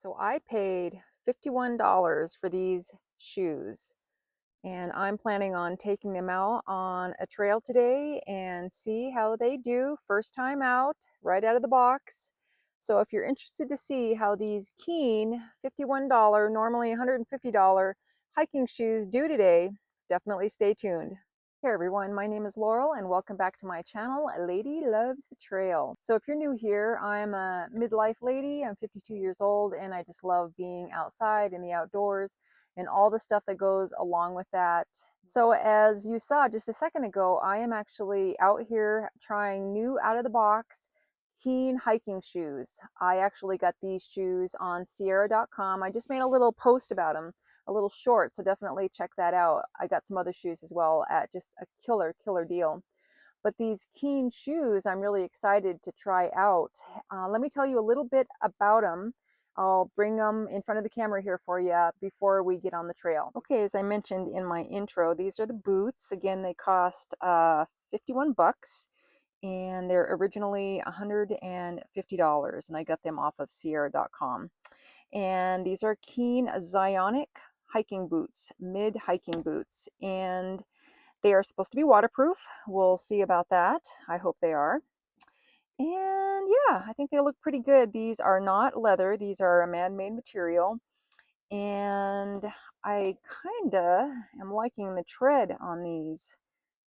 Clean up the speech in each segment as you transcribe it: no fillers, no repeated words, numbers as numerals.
So I paid $51 for these shoes, and I'm planning on taking them out on a trail today and see how they do first time out, right out of the box. So if you're interested to see how these Keen $51, normally $150 hiking shoes do today, definitely stay tuned. Hey everyone, my name is Laurel and welcome back to my channel, A Lady Loves the Trail. So if you're new here, I'm a midlife lady. I'm 52 years old and I just love being outside in the outdoors and all the stuff that goes along with that. So as you saw just a second ago, I am actually out here trying new out of the box Keen hiking shoes. I actually got these shoes on Sierra.com. I just made a little post about them, a little short, so definitely check that out. I got some other shoes as well at just a killer deal. But these Keen shoes, I'm really excited to try out. Let me tell you a little bit about them. I'll bring them in front of the camera here for you before we get on the trail. Okay, as I mentioned in my intro, these are the boots. Again, they cost 51 bucks. And they're originally $150, and I got them off of Sierra.com. And these are Keen Zionic hiking boots, mid hiking boots, and they are supposed to be waterproof. We'll see about that. I hope they are. And yeah, I think they look pretty good. These are not leather, these are a man-made material. And I kinda am liking the tread on these,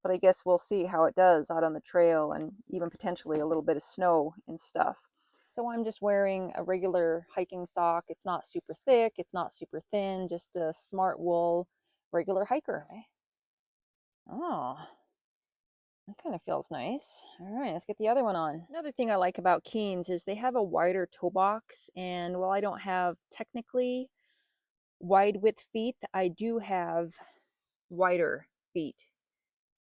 but I guess we'll see how it does out on the trail and even potentially a little bit of snow and stuff. So I'm just wearing a regular hiking sock. It's not super thick, it's not super thin, just a smart wool regular hiker. Oh, that kind of feels nice. All right, let's get the other one on. Another thing I like about Keens is they have a wider toe box, and while I don't have technically wide width feet, I do have wider feet.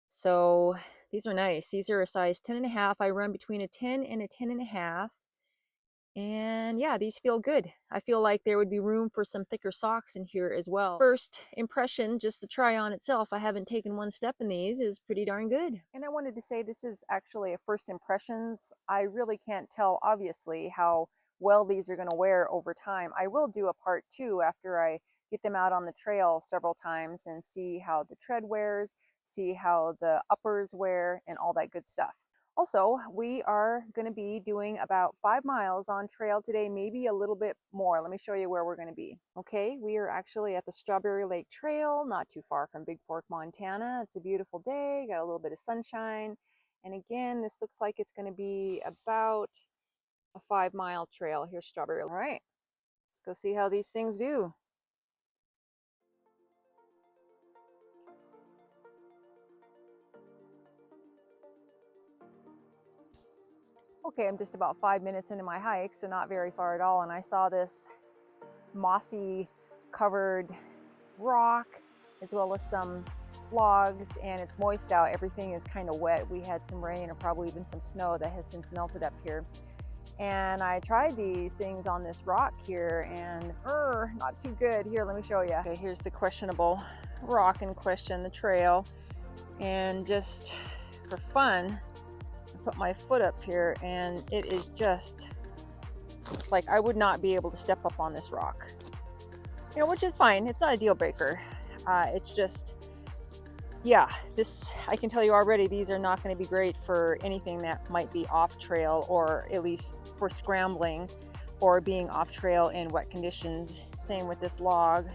So these are nice. These are a size 10.5. I run between a 10 and a 10.5. And yeah, these feel good. I feel like there would be room for some thicker socks in here as well. First impression, just the try on itself, I haven't taken one step in these, is pretty darn good. And I wanted to say this is actually a first impressions. I really can't tell, obviously, how well these are going to wear over time. I will do a part 2 after I get them out on the trail several times and see how the tread wears, see how the uppers wear, and all that good stuff. Also, we are going to be doing about 5 miles on trail today, maybe a little bit more. Let me show you where we're going to be. Okay, we are actually at the Strawberry Lake Trail, not too far from Big Fork, Montana. It's a beautiful day, got a little bit of sunshine. And again, this looks like it's going to be about a 5-mile trail. Here's Strawberry. All right, let's go see how these things do. Okay, I'm just about 5 minutes into my hike, so not very far at all, and I saw this mossy covered rock as well as some logs, and it's moist out. Everything is kind of wet. We had some rain or probably even some snow that has since melted up here. And I tried these things on this rock here and not too good. Here, let me show you. Okay, here's the questionable rock in question, the trail. And just for fun, put my foot up here and it is just like I would not be able to step up on this rock, you know, which is fine. It's not a deal breaker. It's just, yeah, this, I can tell you already, these are not going to be great for anything that might be off trail, or at least for scrambling or being off trail in wet conditions. Same with this log.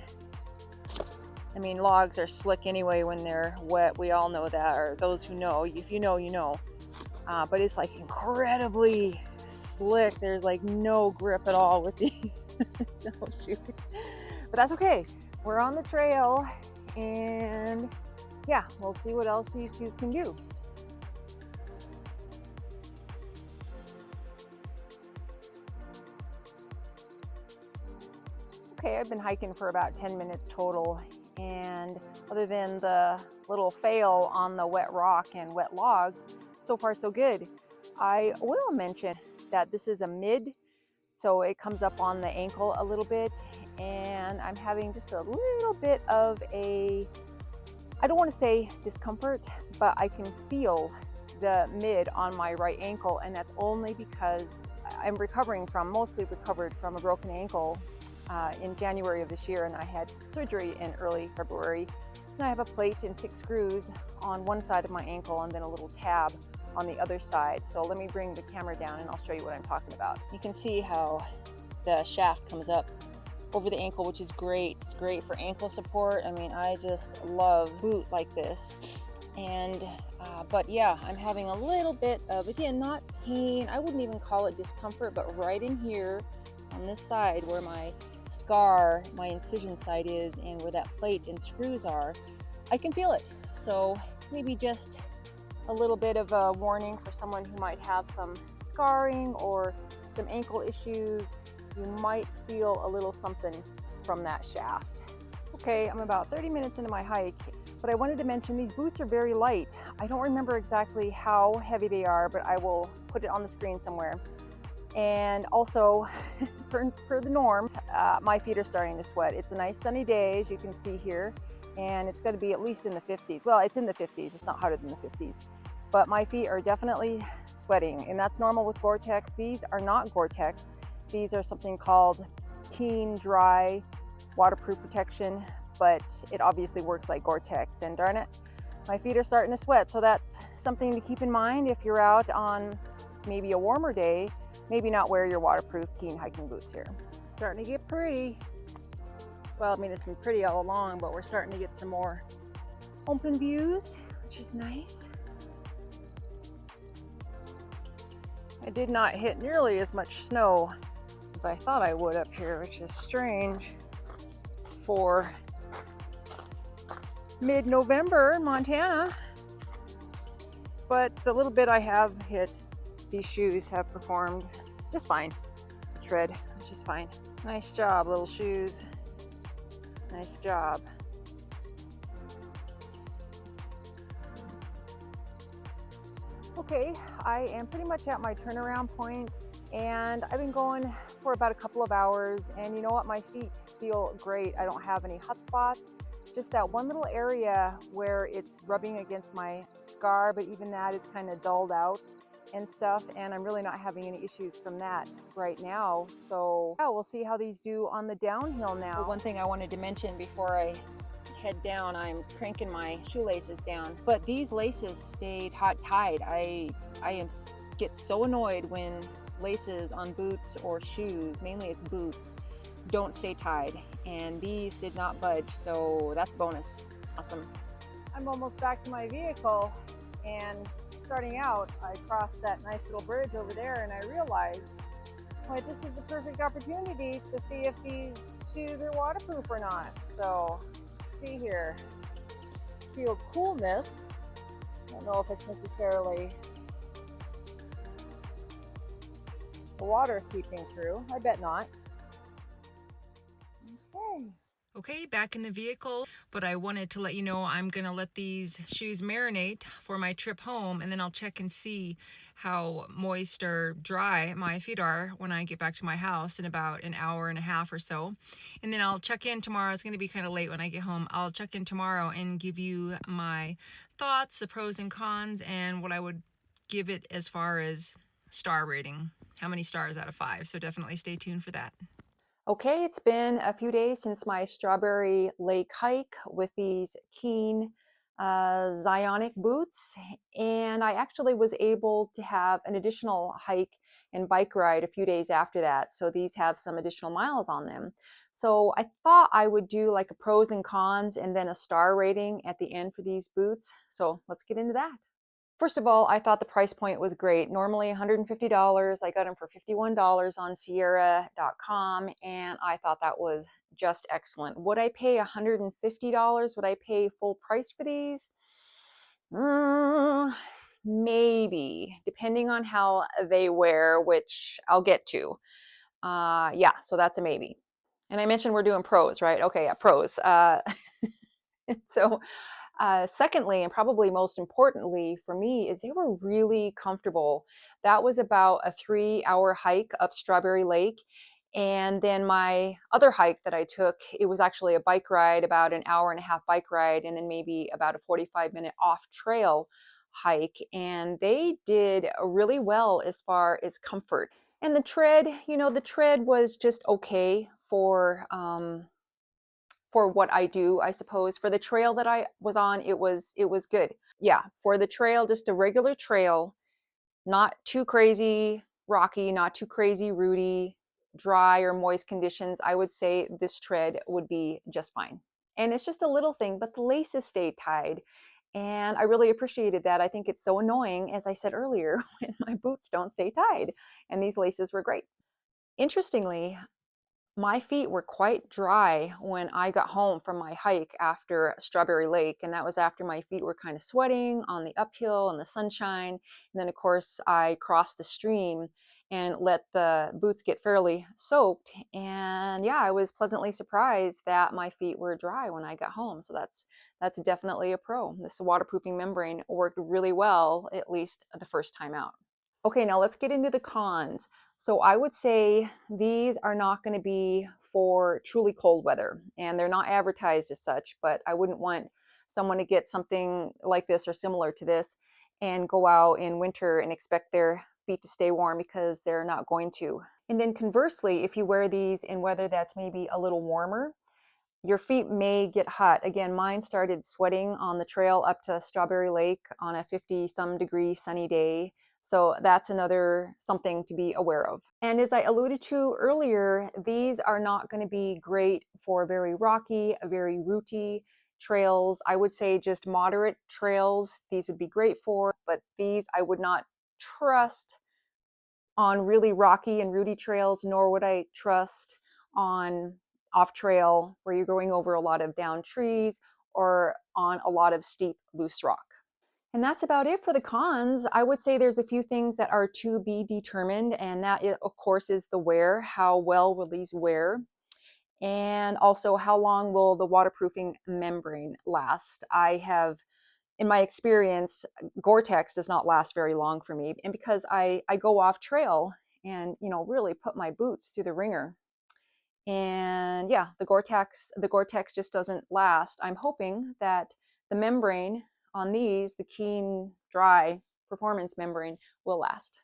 I mean, logs are slick anyway when they're wet. We all know that, or those who know. If you know, you know. But it's like incredibly slick. There's like no grip at all with these. So shoot. But that's okay. We're on the trail and yeah, we'll see what else these shoes can do. Okay, I've been hiking for about 10 minutes total, and other than the little fail on the wet rock and wet log, so far so good. I will mention that this is a mid, so it comes up on the ankle a little bit, and I'm having just a little bit of a, I don't want to say discomfort, but I can feel the mid on my right ankle, and that's only because I'm mostly recovered from a broken ankle in January of this year, and I had surgery in early February. And I have a plate and 6 screws on one side of my ankle and then a little tab on the other side. So let me bring the camera down and I'll show you what I'm talking about. You can see how the shaft comes up over the ankle, which is great. It's great for ankle support. I mean, I just love boot like this. And but yeah, I'm having a little bit of, again, not pain, I wouldn't even call it discomfort, but right in here on this side where my scar, my incision site is, and where that plate and screws are, I can feel it. So maybe just a little bit of a warning for someone who might have some scarring or some ankle issues. You might feel a little something from that shaft. Okay, I'm about 30 minutes into my hike, but I wanted to mention these boots are very light. I don't remember exactly how heavy they are, but I will put it on the screen somewhere. And also, per the norms, my feet are starting to sweat. It's a nice sunny day, as you can see here, and it's going to be at least in the 50s. Well, it's in the 50s. It's not hotter than the 50s. But my feet are definitely sweating, and that's normal with Gore-Tex. These are not Gore-Tex. These are something called Keen Dry waterproof protection, but it obviously works like Gore-Tex, and darn it, my feet are starting to sweat. So that's something to keep in mind if you're out on maybe a warmer day. Maybe not wear your waterproof Keen hiking boots here. Starting to get pretty. Well, I mean, it's been pretty all along, but we're starting to get some more open views, which is nice. I did not hit nearly as much snow as I thought I would up here, which is strange for mid-November in Montana. But the little bit I have hit, these shoes have performed just fine. The tread, which is fine. Nice job, little shoes. Nice job. Okay, I am pretty much at my turnaround point, and I've been going for about a couple of hours, and you know what, my feet feel great. I don't have any hot spots, just that one little area where it's rubbing against my scar, but even that is kind of dulled out and stuff, and I'm really not having any issues from that right now. So yeah, we'll see how these do on the downhill now. One thing I wanted to mention before I head down, I'm cranking my shoelaces down, but these laces stayed hot tied. I get so annoyed when laces on boots or shoes, mainly it's boots, don't stay tied, and these did not budge, so that's a bonus. Awesome. I'm almost back to my vehicle, and starting out, I crossed that nice little bridge over there, and I realized, wait, this is a perfect opportunity to see if these shoes are waterproof or not. So let's see here. Feel coolness. I don't know if it's necessarily the water seeping through. I bet not. Okay. Okay, back in the vehicle, but I wanted to let you know I'm gonna let these shoes marinate for my trip home, and then I'll check and see how moist or dry my feet are when I get back to my house in about an hour and a half or so. And then I'll check in tomorrow. It's gonna be kind of late when I get home. I'll check in tomorrow and give you my thoughts, the pros and cons, and what I would give it as far as star rating. How many stars out of 5? So definitely stay tuned for that. Okay, it's been a few days since my Strawberry Lake hike with these Keen Zionic boots, and I actually was able to have an additional hike and bike ride a few days after that. So these have some additional miles on them. So I thought I would do like a pros and cons and then a star rating at the end for these boots. So let's get into that. First of all, I thought the price point was great. Normally $150. I got them for $51 on Sierra.com, and I thought that was just excellent. Would I pay $150? Would I pay full price for these? Maybe, depending on how they wear, which I'll get to. Yeah, so that's a maybe. And I mentioned we're doing pros, right? Okay, yeah, pros. So secondly, and probably most importantly for me, is they were really comfortable. That was about a 3-hour hike up Strawberry Lake. And then my other hike that I took, it was actually a bike ride, about an hour and a half bike ride, and then maybe about a 45-minute off trail hike. And they did really well as far as comfort. And the tread, you know, the tread was just okay for what I do, I suppose. For the trail that I was on, it was good. Yeah, for the trail, just a regular trail, not too crazy rocky, not too crazy rooty, dry or moist conditions, I would say this tread would be just fine. And it's just a little thing, but the laces stayed tied. And I really appreciated that. I think it's so annoying, as I said earlier, when my boots don't stay tied. And these laces were great. Interestingly, my feet were quite dry when I got home from my hike after Strawberry Lake, and that was after my feet were kind of sweating on the uphill in the sunshine. And then, of course, I crossed the stream and let the boots get fairly soaked. And yeah, I was pleasantly surprised that my feet were dry when I got home. So that's definitely a pro. This waterproofing membrane worked really well, at least the first time out. Okay, now let's get into the cons. So I would say these are not going to be for truly cold weather, and they're not advertised as such, but I wouldn't want someone to get something like this or similar to this and go out in winter and expect their feet to stay warm, because they're not going to. And then conversely, if you wear these in weather that's maybe a little warmer, your feet may get hot. Again, mine started sweating on the trail up to Strawberry Lake on a 50 some degree sunny day. So that's another something to be aware of. And as I alluded to earlier, these are not going to be great for very rocky, very rooty trails. I would say just moderate trails, these would be great for, but these I would not trust on really rocky and rooty trails, nor would I trust on off trail where you're going over a lot of downed trees or on a lot of steep, loose rock. And that's about it for the cons. I would say there's a few things that are to be determined, and that, of course, is the wear. How well will these wear? And also, how long will the waterproofing membrane last? I have, in my experience, Gore-Tex does not last very long for me. And because I go off trail and, really put my boots through the ringer. And yeah, the Gore-Tex just doesn't last. I'm hoping that the membrane on these, the Keen Dry Performance membrane, will last.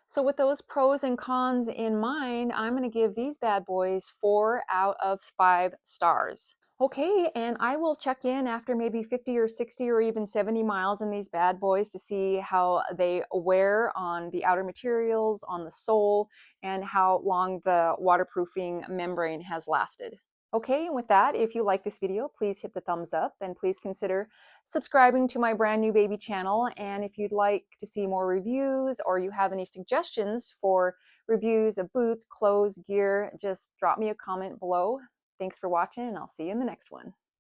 So with those pros and cons in mind, I'm going to give these bad boys 4 out of 5 stars. Okay, and I will check in after maybe 50 or 60 or even 70 miles in these bad boys to see how they wear on the outer materials, on the sole, and how long the waterproofing membrane has lasted. Okay, and with that, if you like this video, please hit the thumbs up and please consider subscribing to my brand new baby channel. And if you'd like to see more reviews or you have any suggestions for reviews of boots, clothes, gear, just drop me a comment below. Thanks for watching, and I'll see you in the next one.